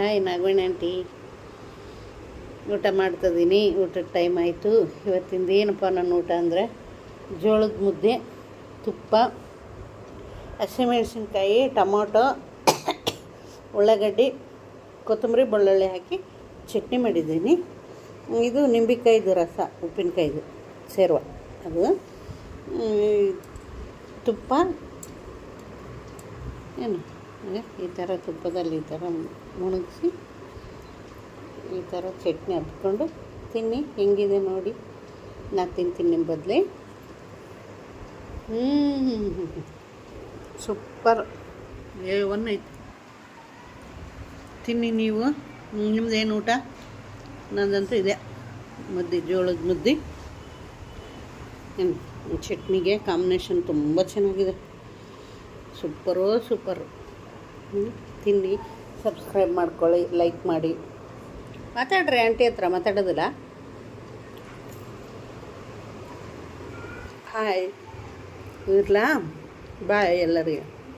Hi Nagaveni aunty. ಊಟ ಮಾಡ್ತಿದ್ದೀನಿ. ಊಟದ ಟೈಮ್ ಆಯಿತು. ಇವತ್ತಿಂದ ಏನಪ್ಪ ನನ್ನ ಊಟ ಅಂದರೆ ಜೋಳದ ಮುದ್ದೆ, ತುಪ್ಪ, ಹಸಿಮೆಣಸಿನ್ಕಾಯಿ, ಟೊಮೊಟೊ, ಉಳ್ಳಾಗಡ್ಡಿ, ಕೊತ್ತಂಬರಿ, ಬೆಳ್ಳುಳ್ಳಿ ಹಾಕಿ ಚಟ್ನಿ ಮಾಡಿದ್ದೀನಿ. ಇದು ನಿಂಬೆಕಾಯ್ದು ರಸ, ಉಪ್ಪಿನಕಾಯ್ದು ಸೇರುವ ಅದು. ತುಪ್ಪ ಏನು ಈ ಥರ ತುಪ್ಪದಲ್ಲಿ ಈ ಥರ ಮುಣಗಿಸಿ ಈ ಥರ ಚಟ್ನಿ ಹಬ್ಕೊಂಡು ತಿನ್ನಿ. ಹೆಂಗಿದೆ ನೋಡಿ. ನಾನು ತಿಂತೀನಿ ನಿಮ್ಮ ಬದಲೇ. ಸೂಪರ್ ಒನ್ ಐತಿ. ತಿನ್ನಿ ನೀವು. ನಿಮ್ಮದೇನು ಊಟ? ನಂದಂತೂ ಇದೆ ಮುದ್ದೆ, ಜೋಳದ ಮುದ್ದೆ. ಚಟ್ನಿಗೆ ಕಾಂಬಿನೇಷನ್ ತುಂಬ ಚೆನ್ನಾಗಿದೆ. ಸೂಪರು. ತಿನ್ನಿ, ಸಬ್ಸ್ಕ್ರೈಬ್ ಮಾಡ್ಕೊಳ್ಳಿ, ಲೈಕ್ ಮಾಡಿ. ಮಾತಾಡ್ರಿ ಆಂಟಿ ಹತ್ರ. ಮಾತಾಡೋದಿಲ್ಲ? ಹಾಯ್ ಇರಲಾ? ಬಾಯ್ ಎಲ್ಲರಿಗೆ.